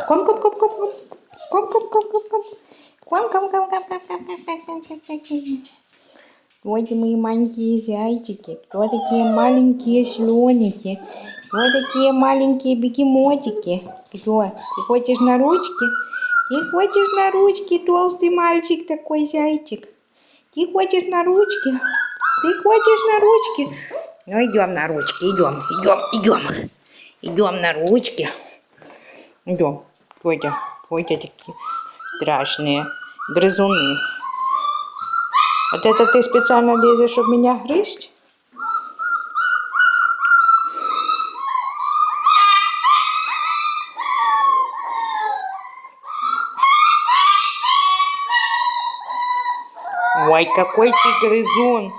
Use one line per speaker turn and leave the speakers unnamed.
Ком, ком, ком, ком, ком. Ком, ком, ком, ком, ком. Ком, ком, ком, ком, ком, ком, ком, ком, ком, ком, ком. Кто эти мои маленькие зайчики? Кто такие маленькие слоники? Кто такие маленькие бегемотики? Кто? Ты хочешь на ручки? Ты хочешь на ручки, толстый мальчик такой зайчик? Ты хочешь на ручки? Ты хочешь на ручки? Ну, идем на ручки, идем. Идем на ручки. Идем. Котя такие страшные грызуны. Вот это ты специально лезешь, чтобы меня грызть? Ой, какой ты грызун.